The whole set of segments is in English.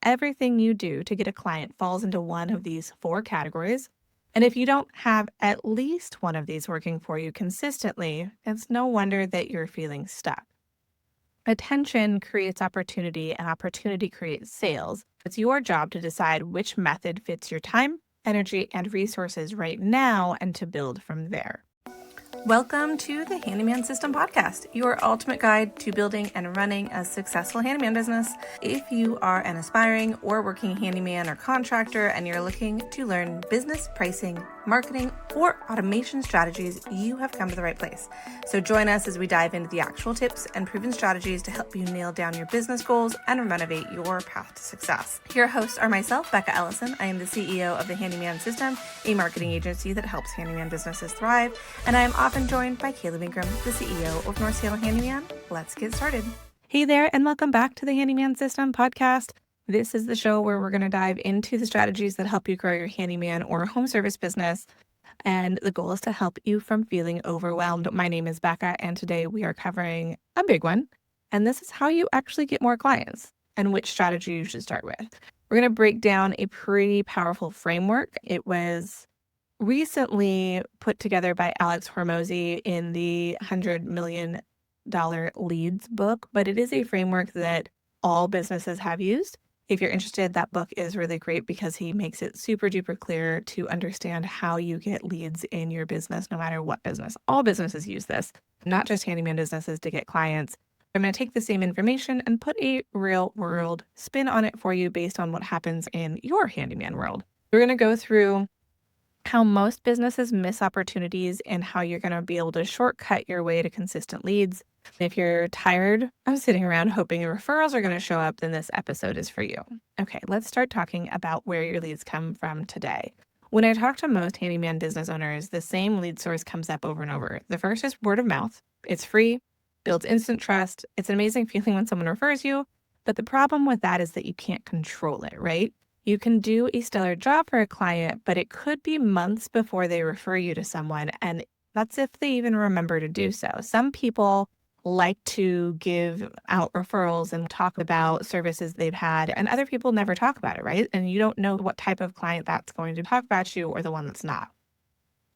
everything you do to get a client falls into one of these four categories. And if you don't have at least one of these working for you consistently, it's no wonder that you're feeling stuck. Attention creates opportunity, and opportunity creates sales. It's your job to decide which method fits your time, energy, and resources right now and to build from there. Welcome to the Handyman System Podcast, your ultimate guide to building and running a successful handyman business. If you are an aspiring or working handyman or contractor and you're looking to learn business pricing, marketing, or automation strategies, you have come to the right place. So join us as we dive into the actual tips and proven strategies to help you nail down your business goals and renovate your path to success. Your hosts are myself, Becca Ellison. I am the CEO of the Handyman System, a marketing agency that helps handyman businesses thrive, and I am often joined by Caleb Ingram, the CEO of North Seattle Handyman. Let's get started. Hey there, and welcome back to the Handyman System Podcast. This is the show where we're going to dive into the strategies that help you grow your handyman or home service business. And the goal is to help you from feeling overwhelmed. My name is Becca, and today we are covering a big one. And this is how you actually get more clients and which strategy you should start with. We're going to break down a pretty powerful framework. It was recently put together by Alex Hormozi in the $100 million Leads book, but it is a framework that all businesses have used. If you're interested, that book is really great because he makes it super duper clear to understand how you get leads in your business, no matter what business. All businesses use this, not just handyman businesses to get clients. I'm going to take the same information and put a real world spin on it for you based on what happens in your handyman world. We're going to go through how most businesses miss opportunities and how you're going to be able to shortcut your way to consistent leads. If you're tired of sitting around hoping your referrals are going to show up, then this episode is for you. Okay, let's start talking about where your leads come from today. When I talk to most handyman business owners, the same lead source comes up over and over. The first is word of mouth. It's free, builds instant trust. It's an amazing feeling when someone refers you, but the problem with that is that you can't control it, right? You can do a stellar job for a client, but it could be months before they refer you to someone, and that's if they even remember to do so. Some people like to give out referrals and talk about services they've had, and other people never talk about it, right? And you don't know what type of client that's going to talk about you or the one that's not.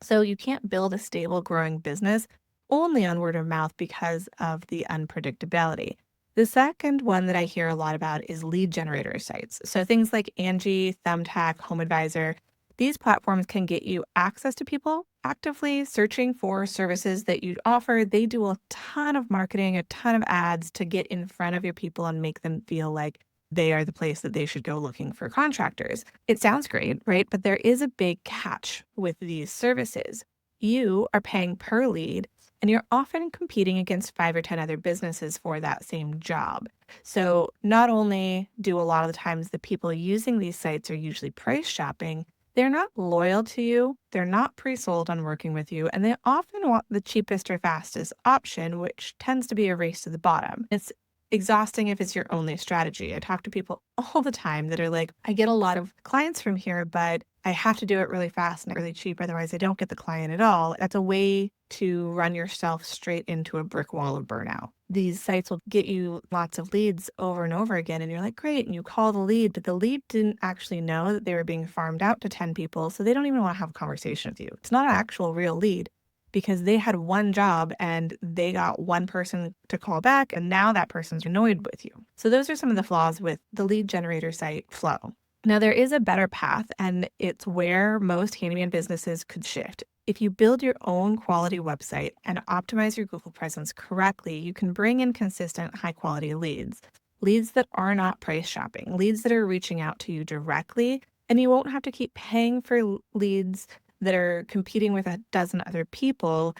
So you can't build a stable, growing business only on word of mouth because of the unpredictability. The second one that I hear a lot about is lead generator sites. So things like Angie, Thumbtack, Home Advisor, these platforms can get you access to people actively searching for services that you offer. They do a ton of marketing, a ton of ads to get in front of your people and make them feel like they are the place that they should go looking for contractors. It sounds great, right? But there is a big catch with these services. You are paying per lead, and you're often competing against 5 or 10 other businesses for that same job. So not only do a lot of the times the people using these sites are usually price shopping, they're not loyal to you, they're not pre-sold on working with you, and they often want the cheapest or fastest option, which tends to be a race to the bottom. It's exhausting if it's your only strategy. I talk to people all the time that are like, I get a lot of clients from here, but I have to do it really fast and really cheap, otherwise I don't get the client at all. That's a way to run yourself straight into a brick wall of burnout. These sites will get you lots of leads over and over again, and you're like, great, and you call the lead, but the lead didn't actually know that they were being farmed out to 10 people, so they don't even want to have a conversation with you. It's not an actual real lead because they had one job and they got one person to call back, and now that person's annoyed with you. So those are some of the flaws with the lead generator site flow. Now, there is a better path, and it's where most handyman businesses could shift. If you build your own quality website and optimize your Google presence correctly, you can bring in consistent, high-quality leads. Leads that are not price shopping, leads that are reaching out to you directly, and you won't have to keep paying for leads that are competing with a dozen other people.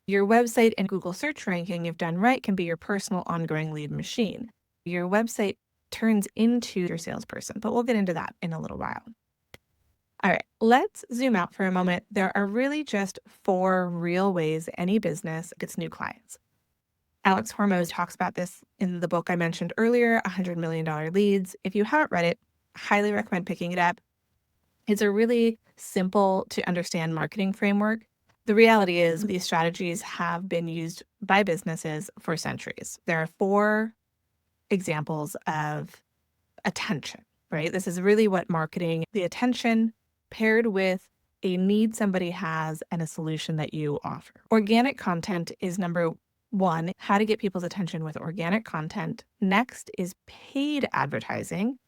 Your website and Google search ranking, if done right, can be your personal ongoing lead machine. Your website turns into your salesperson, but we'll get into that in a little while. All right, let's zoom out for a moment. There are really just 4 real ways any business gets new clients. Alex Hormozi talks about this in the book I mentioned earlier, $100 million Leads. If you haven't read it, highly recommend picking it up. It's a really simple to understand marketing framework. The reality is these strategies have been used by businesses for centuries. There are 4 examples of attention, right? This is really what marketing, the attention paired with a need somebody has and a solution that you offer. Organic content is number one, how to get people's attention with organic content. Next is paid advertising.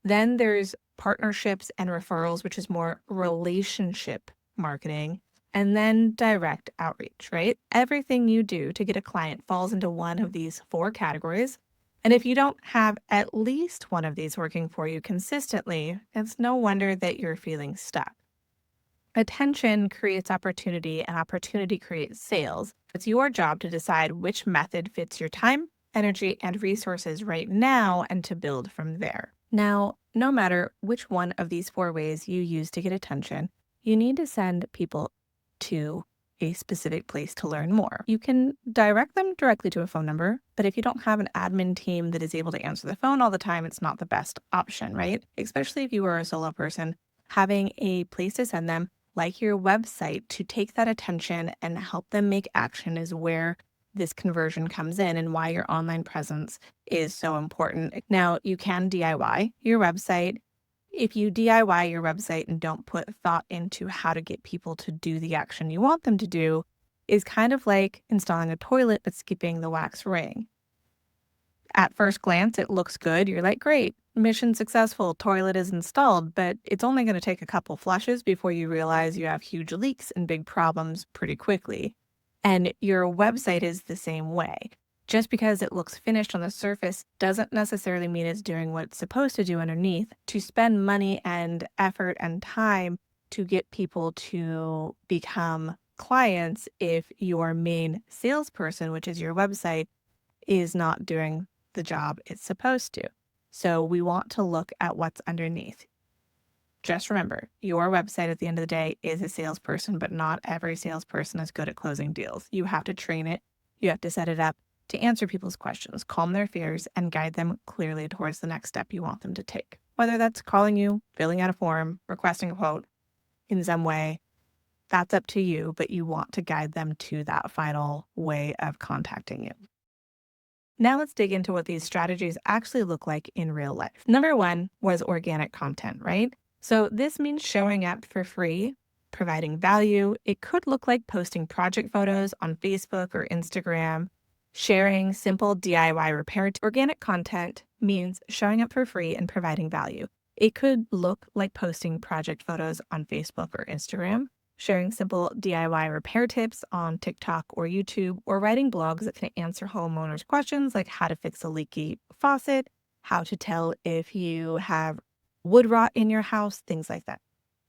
Then there's partnerships and referrals, which is more relationship marketing. And then direct outreach, right? Everything you do to get a client falls into one of these four categories. And if you don't have at least one of these working for you consistently, it's no wonder that you're feeling stuck. Attention creates opportunity, and opportunity creates sales. It's your job to decide which method fits your time, energy, and resources right now and to build from there. Now, no matter which one of these four ways you use to get attention, you need to send people to a specific place to learn more. You can direct them directly to a phone number, but if you don't have an admin team that is able to answer the phone all the time, it's not the best option, right? Especially if you are a solo person, having a place to send them, like your website, to take that attention and help them make action is where this conversion comes in and why your online presence is so important. Now, you can DIY your website. If you DIY your website and don't put thought into how to get people to do the action you want them to do, is kind of like installing a toilet but skipping the wax ring. At first glance, it looks good. You're like, great, mission successful, toilet is installed, but it's only going to take a couple flushes before you realize you have huge leaks and big problems pretty quickly. And your website is the same way. Just because it looks finished on the surface doesn't necessarily mean it's doing what it's supposed to do underneath. To spend money and effort and time to get people to become clients if your main salesperson, which is your website, is not doing the job it's supposed to. So we want to look at what's underneath. Just remember, your website at the end of the day is a salesperson, but not every salesperson is good at closing deals. You have to train it. You have to set it up to answer people's questions, calm their fears, and guide them clearly towards the next step you want them to take. Whether that's calling you, filling out a form, requesting a quote in some way, that's up to you, but you want to guide them to that final way of contacting you. Now let's dig into what these strategies actually look like in real life. Number one was organic content, right? So this means showing up for free, providing value. It could look like posting project photos on Facebook or Instagram, sharing simple DIY repair. Organic content means showing up for free and providing value. It could look like posting project photos on Facebook or Instagram, sharing simple DIY repair tips on TikTok or YouTube, or writing blogs that can answer homeowners' questions like how to fix a leaky faucet, how to tell if you have wood rot in your house, things like that.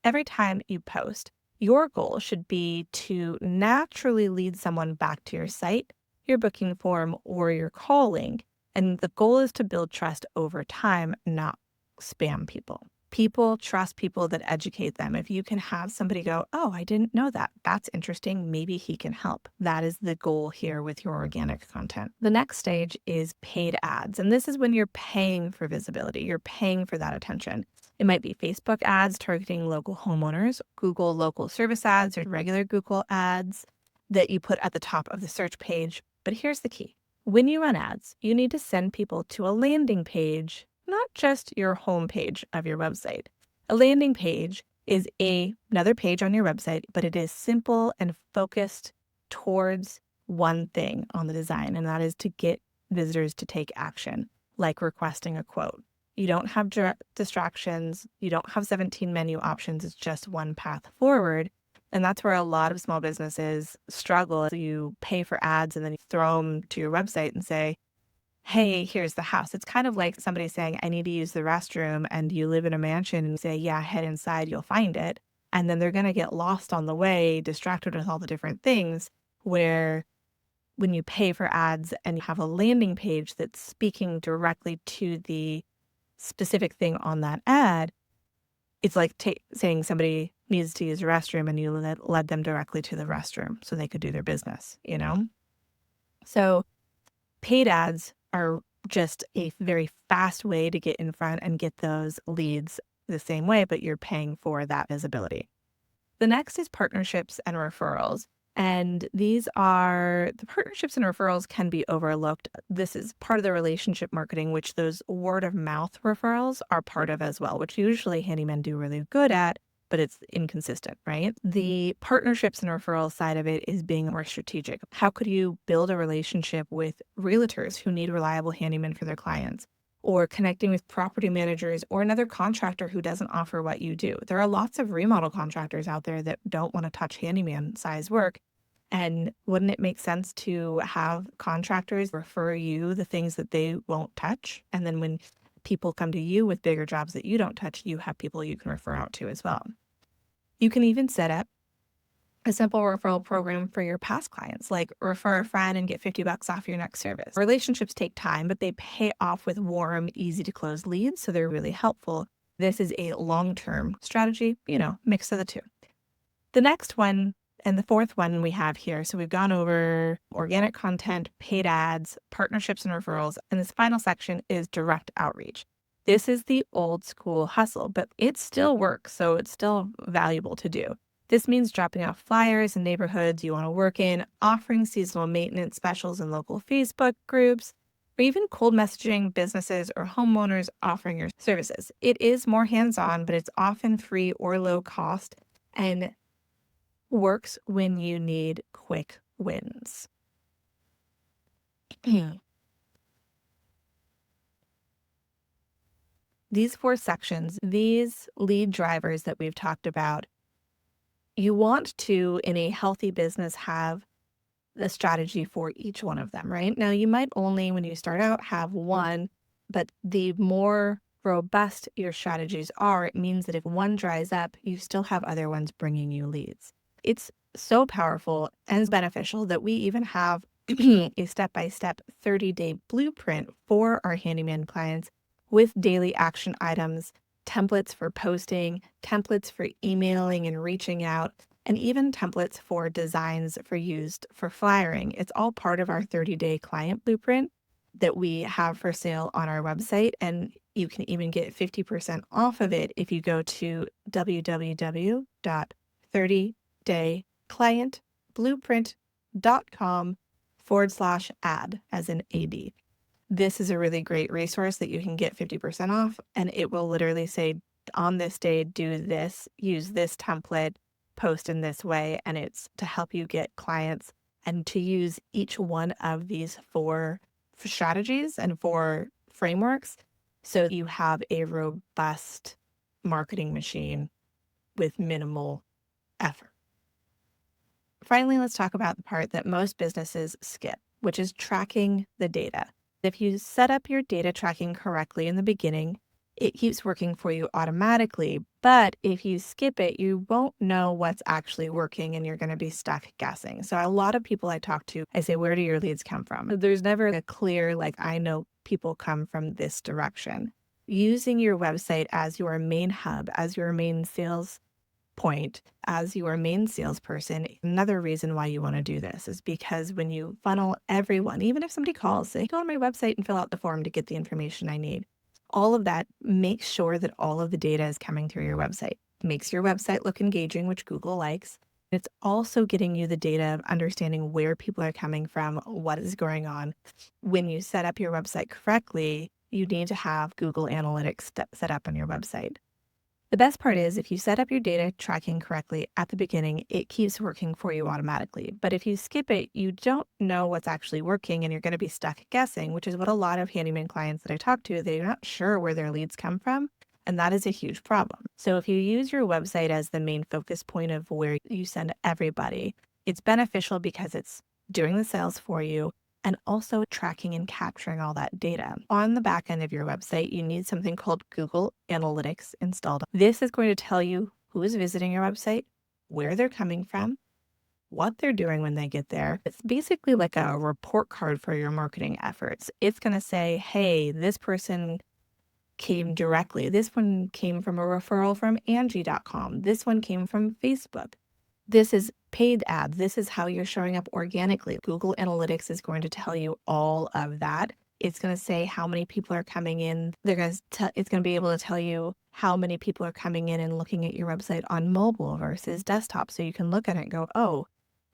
Every time you post, your goal should be to naturally lead someone back to your site, your booking form, or your calling. And the goal is to build trust over time, not spam people. People trust people that educate them. If you can have somebody go, oh, I didn't know that. That's interesting. Maybe he can help. That is the goal here with your organic content. The next stage is paid ads. And this is when you're paying for visibility. You're paying for that attention. It might be Facebook ads targeting local homeowners, Google local service ads, or regular Google ads that you put at the top of the search page. But here's the key. When you run ads, you need to send people to a landing page, not just your home page of your website. A landing page is another page on your website, but it is simple and focused towards one thing on the design, and that is to get visitors to take action, like requesting a quote. You don't have distractions. You don't have 17 menu options. It's just one path forward. And that's where a lot of small businesses struggle. You pay for ads and then you throw them to your website and say, hey, here's the house. It's kind of like somebody saying, I need to use the restroom, and you live in a mansion and say, yeah, head inside, you'll find it. And then they're going to get lost on the way, distracted with all the different things, where when you pay for ads and you have a landing page that's speaking directly to the specific thing on that ad, it's like saying somebody needs to use a restroom and you led them directly to the restroom so they could do their business, you know? So paid ads are just a very fast way to get in front and get those leads the same way, but you're paying for that visibility. The next is partnerships and referrals. And these are the partnerships and referrals can be overlooked. This is part of the relationship marketing, which those word of mouth referrals are part of as well, which usually handymen do really good at, but it's inconsistent, right? The partnerships and referral side of it is being more strategic. How could you build a relationship with realtors who need reliable handymen for their clients? Or connecting with property managers or another contractor who doesn't offer what you do. There are lots of remodel contractors out there that don't want to touch handyman size work. And wouldn't it make sense to have contractors refer you the things that they won't touch? And then when people come to you with bigger jobs that you don't touch, you have people you can refer out to as well. You can even set up a simple referral program for your past clients, like refer a friend and get $50 off your next service. Relationships take time, but they pay off with warm, easy to close leads. So they're really helpful. This is a long-term strategy, mix of the two. The next one and the fourth one we have here. So we've gone over organic content, paid ads, partnerships and referrals. And this final section is direct outreach. This is the old school hustle, but it still works. So it's still valuable to do. This means dropping off flyers in neighborhoods you want to work in, offering seasonal maintenance specials in local Facebook groups, or even cold messaging businesses or homeowners offering your services. It is more hands-on, but it's often free or low cost and works when you need quick wins. These 4 sections, these lead drivers that we've talked about, you want to, in a healthy business, have the strategy for each one of them, right? Now, you might only, when you start out, have one, but the more robust your strategies are, it means that if one dries up, you still have other ones bringing you leads. It's so powerful and beneficial that we even have a step-by-step 30-day blueprint for our handyman clients with daily action items, templates for posting, templates for emailing and reaching out, and even templates for designs for used for flyering. It's all part of our 30-day client blueprint that we have for sale on our website. And you can even get 50% off of it if you go to www.30dayclientblueprint.com/ad as in AD. This is a really great resource that you can get 50% off, and it will literally say, on this day, do this, use this template, post in this way, and it's to help you get clients and to use each one of these 4 strategies and 4 frameworks so you have a robust marketing machine with minimal effort. Finally, let's talk about the part that most businesses skip, which is tracking the data. If you set up your data tracking correctly in the beginning, it keeps working for you automatically. But if you skip it, you won't know what's actually working and you're going to be stuck guessing. So a lot of people I talk to, I say, where do your leads come from? There's never a clear, I know people come from this direction. Using your website as your main hub, as your main sales point, as your main salesperson, another reason why you want to do this is because when you funnel everyone, even if somebody calls, say, go on my website and fill out the form to get the information I need. All of that makes sure that all of the data is coming through your website. Makes your website look engaging, which Google likes. It's also getting you the data of understanding where people are coming from, what is going on. When you set up your website correctly, you need to have Google Analytics set up on your website. The best part is if you set up your data tracking correctly at the beginning, it keeps working for you automatically. But if you skip it, you don't know what's actually working and you're going to be stuck guessing, which is what a lot of handyman clients that I talk to, they're not sure where their leads come from. And that is a huge problem. So if you use your website as the main focus point of where you send everybody, it's beneficial because it's doing the sales for you and also tracking and capturing all that data. On the back end of your website, you need something called Google Analytics installed. This is going to tell you who is visiting your website, where they're coming from, what they're doing when they get there. It's basically like a report card for your marketing efforts. It's going to say, hey, this person came directly. This one came from a referral from Angie.com. This one came from Facebook. This is paid ads. This is how you're showing up organically. Google Analytics is going to tell you all of that. It's going to say how many people are coming in. It's going to be able to tell you how many people are coming in and looking at your website on mobile versus desktop. So you can look at it and go, oh,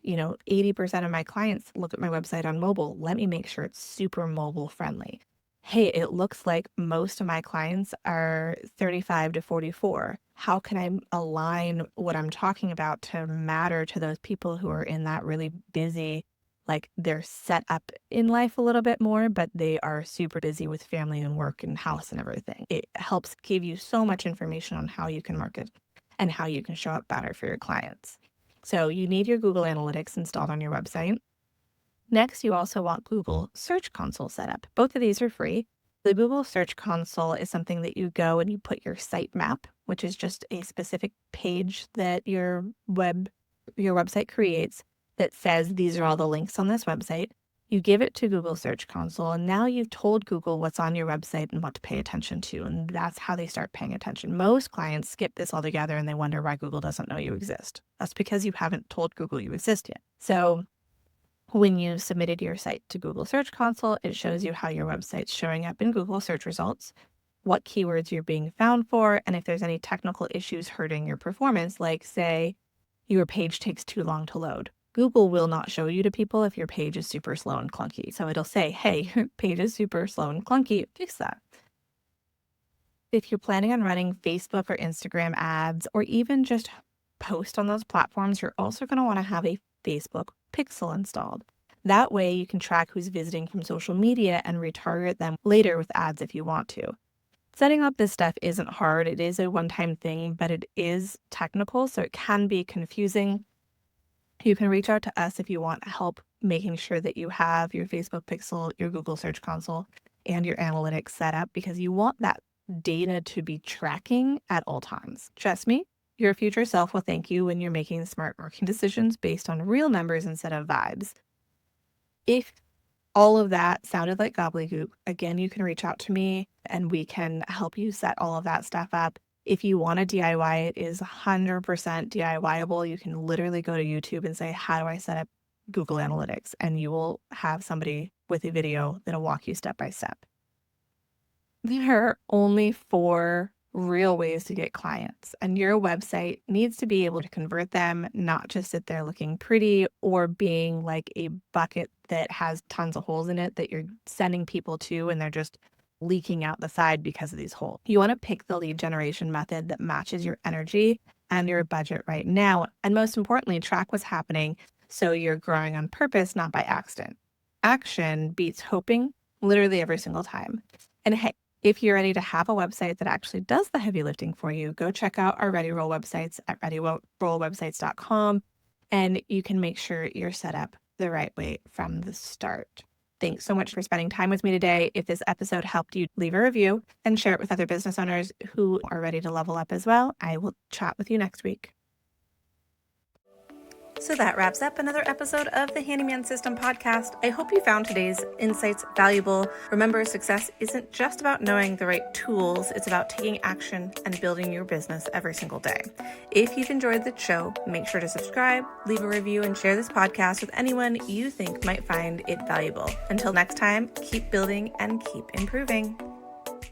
80% of my clients look at my website on mobile. Let me make sure it's super mobile friendly. Hey, it looks like most of my clients are 35 to 44. How can I align what I'm talking about to matter to those people who are in that really busy, like they're set up in life a little bit more, but they are super busy with family and work and house and everything. It helps give you so much information on how you can market and how you can show up better for your clients. So you need your Google Analytics installed on your website. Next, you also want Google Search Console set up. Both of these are free. The Google Search Console is something that you go and you put your sitemap, which is just a specific page that your website creates that says these are all the links on this website. You give it to Google Search Console, and now you've told Google what's on your website and what to pay attention to, and that's how they start paying attention. Most clients skip this altogether and they wonder why Google doesn't know you exist. That's because you haven't told Google you exist yet. So when you submitted your site to Google Search Console, it shows you how your website's showing up in Google search results, what keywords you're being found for, and if there's any technical issues hurting your performance, like say your page takes too long to load. Google will not show you to people if your page is super slow and clunky. So it'll say, hey, your page is super slow and clunky, fix that. If you're planning on running Facebook or Instagram ads, or even just post on those platforms, you're also going to want to have a Facebook pixel installed. That way you can track who's visiting from social media and retarget them later with ads if you want to. Setting up this stuff isn't hard. It is a one-time thing, but it is technical, so it can be confusing. You can reach out to us if you want help making sure that you have your Facebook pixel, your Google Search Console, and your analytics set up, because you want that data to be tracking at all times. Trust me, your future self will thank you when you're making smart marketing decisions based on real numbers instead of vibes. If all of that sounded like gobbledygook, again, you can reach out to me and we can help you set all of that stuff up. If you want to DIY, it is 100% DIYable. You can literally go to YouTube and say, how do I set up Google Analytics? And you will have somebody with a video that'll walk you step by step. There are only 4 real ways to get clients, and your website needs to be able to convert them, not just sit there looking pretty or being like a bucket that has tons of holes in it that you're sending people to and they're just leaking out the side because of these holes. You want to pick the lead generation method that matches your energy and your budget right now. And most importantly, track what's happening so you're growing on purpose, not by accident. Action beats hoping literally every single time. And hey, if you're ready to have a website that actually does the heavy lifting for you, go check out our ReadyRoll websites at readyrollwebsites.com, and you can make sure you're set up the right way from the start. Thanks so much for spending time with me today. If this episode helped you, leave a review and share it with other business owners who are ready to level up as well. I will chat with you next week. So that wraps up another episode of the Handyman System podcast. I hope you found today's insights valuable. Remember, success isn't just about knowing the right tools. It's about taking action and building your business every single day. If you've enjoyed the show, make sure to subscribe, leave a review, and share this podcast with anyone you think might find it valuable. Until next time, keep building and keep improving.